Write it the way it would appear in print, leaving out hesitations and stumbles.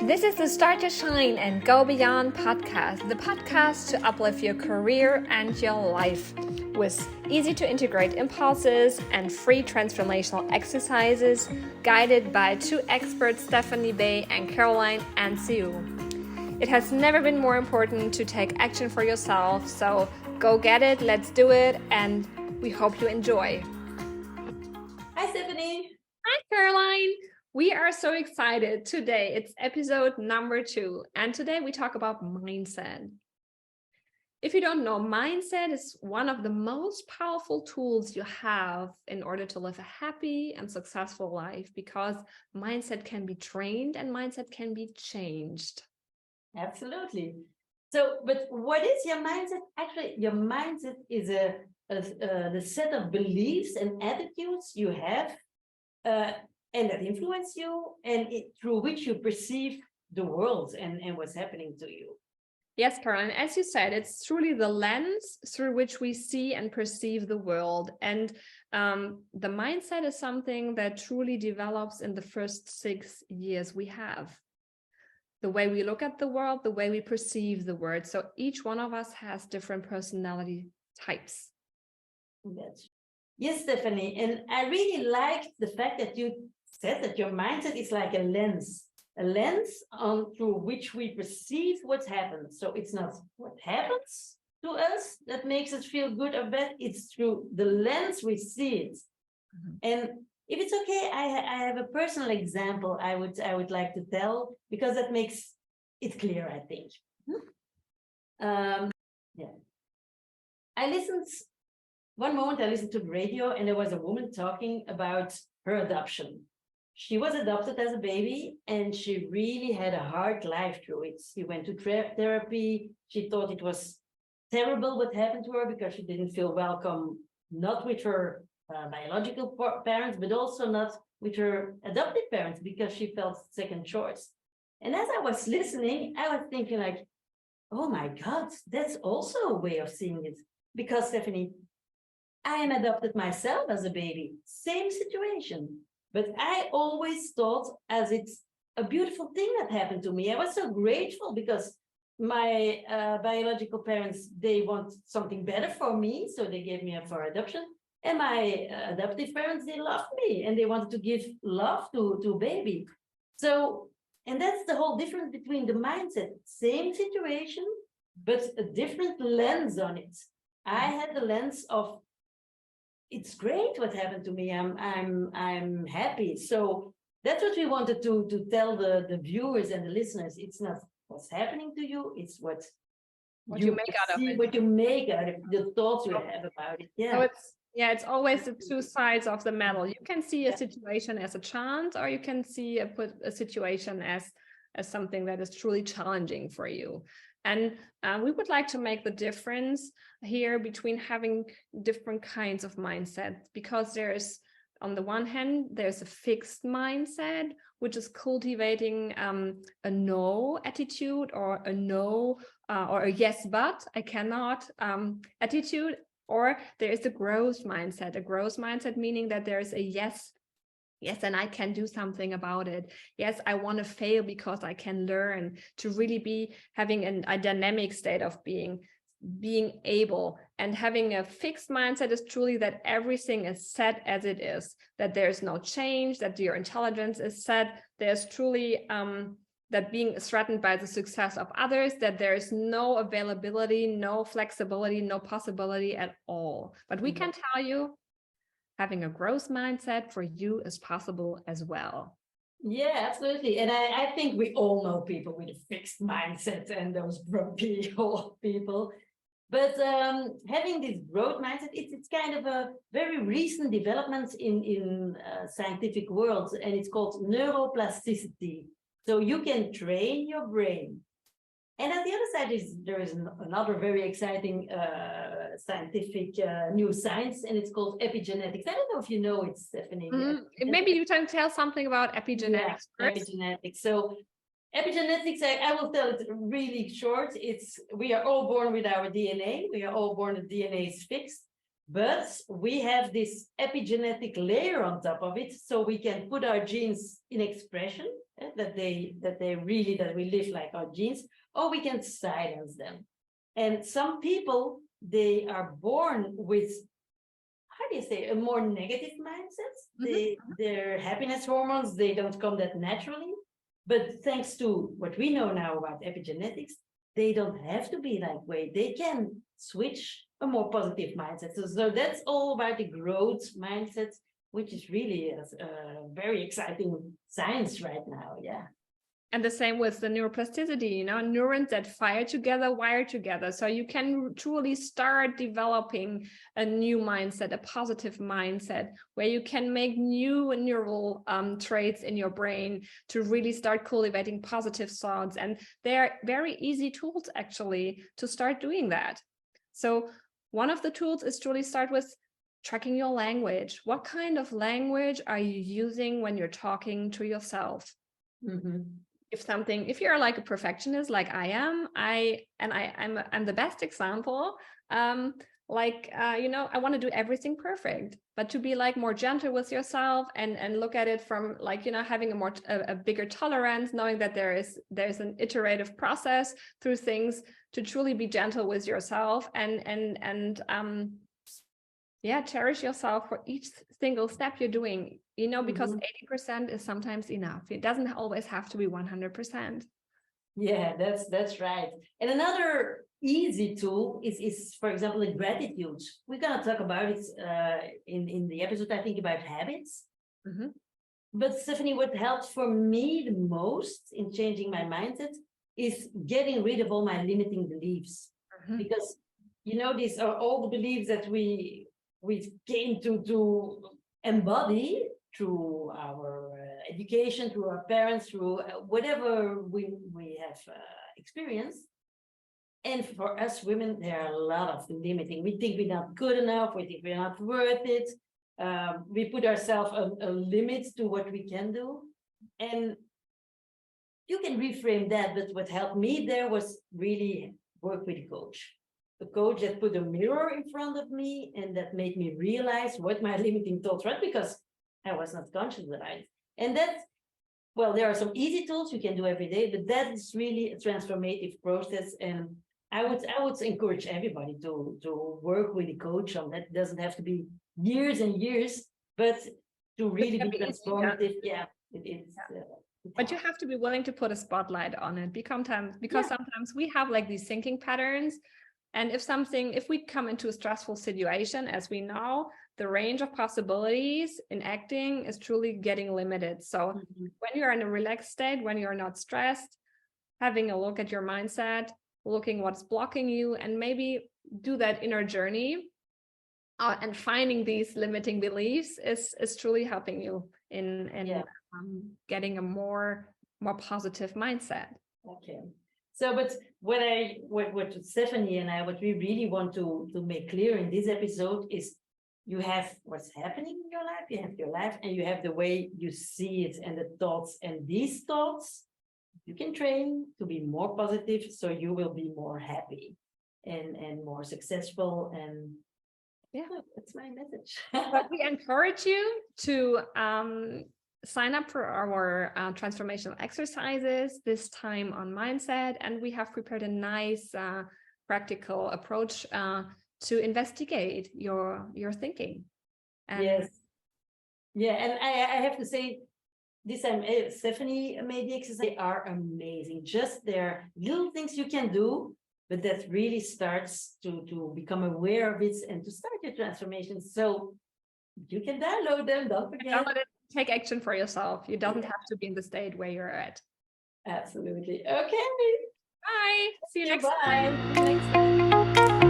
This is the Start to Shine and Go Beyond podcast, the podcast to uplift your career and your life with easy to integrate impulses and free transformational exercises guided by two experts, Stefanie and Caroline Anseeuw. It has never been more important to take action for yourself, so go get it, let's do it, and we hope you enjoy. Hi, Stefanie. Hi, Caroline. We are so excited today. It's episode number 2, and today we talk about mindset. If you don't know, mindset is one of the most powerful tools you have in order to live a happy and successful life, because mindset can be trained and mindset can be changed. Absolutely. So, but what is your mindset? Actually, your mindset is the set of beliefs and attitudes you have and that influence you and through which you perceive the world and what's happening to you. Yes, Caroline, as you said, it's truly the lens through which we see and perceive the world. And the mindset is something that truly develops in the first 6 years we have. The way we look at the world, the way we perceive the world. So each one of us has different personality types. Yes, Stefanie. And I really liked the fact that you said that your mindset is like a lens through which we perceive what happens. So it's not what happens to us that makes us feel good or bad. It's through the lens we see it. Mm-hmm. And if it's okay, I have a personal example I would like to tell, because that makes it clear, I think. One moment I listened to the radio, and there was a woman talking about her adoption. She was adopted as a baby, and she really had a hard life through it. She went to therapy. She thought it was terrible what happened to her because she didn't feel welcome, not with her biological parents, but also not with her adoptive parents, because she felt second choice. And as I was listening, I was thinking like, oh my God, that's also a way of seeing it. Because Stefanie, I am adopted myself as a baby, same situation. But I always thought as it's a beautiful thing that happened to me. I was so grateful because my biological parents, they want something better for me. So they gave me up for adoption. And my adoptive parents, they loved me and they wanted to give love to baby. So, and that's the whole difference between the mindset. Same situation, but a different lens on it. I had the lens of, it's great what happened to me. I'm happy. So that's what we wanted to tell the viewers and the listeners. It's not what's happening to you. It's what you make out of it. What you make out of the thoughts you have about it. Yeah. So it's always the two sides of the medal. You can see a situation as a chance, or you can see a situation as something that is truly challenging for you. And we would like to make the difference here between having different kinds of mindset, because there's, on the one hand, there's a fixed mindset, which is cultivating a no attitude, or a no or a yes, but I cannot attitude. Or there is a growth mindset, meaning that there is a yes, and I can do something about it. Yes, I want to fail because I can learn, to really be having a dynamic state of being able. And having a fixed mindset is truly that everything is set as it is, that there's no change, that your intelligence is set. There's truly that being threatened by the success of others, that there is no availability, no flexibility, no possibility at all. But we can tell you, having a growth mindset for you is possible as well. Yeah, absolutely. And I think we all know people with a fixed mindset and those grumpy old people. But having this growth mindset, it's kind of a very recent development in scientific world, and it's called neuroplasticity. So you can train your brain. And on the other side there is another very exciting scientific new science, and it's called epigenetics. I don't know if you know it, Stefanie. Maybe you can tell something about epigenetics first. Epigenetics. So epigenetics, I will tell it really short. We are all born with our DNA. We are all born, the DNA is fixed. but we have this epigenetic layer on top of it, so we can put our genes in expression, that we live like our genes, or we can silence them. And some people, they are born with, how do you say, a more negative mindset. Their happiness hormones, they don't come that naturally. But thanks to what we know now about epigenetics, they don't have to be that way. They can switch a more positive mindset. So that's all about the growth mindset, which is really a very exciting science right now. Yeah. And the same with the neuroplasticity, neurons that fire together, wire together. So you can truly start developing a new mindset, a positive mindset, where you can make new neural traits in your brain to really start cultivating positive thoughts. And they're very easy tools, actually, to start doing that. So one of the tools is to really start with tracking your language. What kind of language are you using when you're talking to yourself? If you're like a perfectionist, like I am, I'm the best example. I want to do everything perfect, but to be like more gentle with yourself and look at it from like, having a bigger tolerance, knowing that there's an iterative process through things, to truly be gentle with yourself and cherish yourself for each single step you're doing, because 80% is sometimes enough. It doesn't always have to be 100%. Yeah, that's right. And another easy tool is for example, the gratitude. We're gonna talk about it in the episode, I think, about habits. But Stephanie, what helped for me the most in changing my mindset is getting rid of all my limiting beliefs. Because these are all the beliefs that we came to embody through our education, through our parents, through whatever we have experienced. And for us women, there are a lot of limiting. We think we're not good enough. We think we're not worth it. We put ourselves a limit to what we can do. And you can reframe that. But what helped me there was really work with a coach. A coach that put a mirror in front of me and that made me realize what my limiting thoughts were, because I was not conscious of it. And there are some easy tools you can do every day, but that is really a transformative process. And I would encourage everybody to work with a coach on that. It doesn't have to be years and years, but to really be transformative. But you have to be willing to put a spotlight on it, because sometimes we have like these thinking patterns. And if we come into a stressful situation, as we know, the range of possibilities in acting is truly getting limited. So when you're in a relaxed state, when you're not stressed, having a look at your mindset, looking what's blocking you, and maybe do that inner journey and finding these limiting beliefs is truly helping you in getting a more positive mindset. Okay. So, but what Stephanie and what we really want to make clear in this episode is, you have what's happening in your life, you have your life, and you have the way you see it and the thoughts. And these thoughts, you can train to be more positive, so you will be more happy and more successful. And that's my message. But we encourage you to sign up for our transformational exercises, this time on mindset, and we have prepared a nice practical approach to investigate your thinking. And yes. Yeah, and I have to say, this time Stephanie made the exercise. They are amazing. Just there little things you can do, but that really starts to become aware of it and to start your transformation. So you can download them, don't forget. Download it, take action for yourself. You don't have to be in the state where you're at. Absolutely. Okay. Bye. See you next time. time.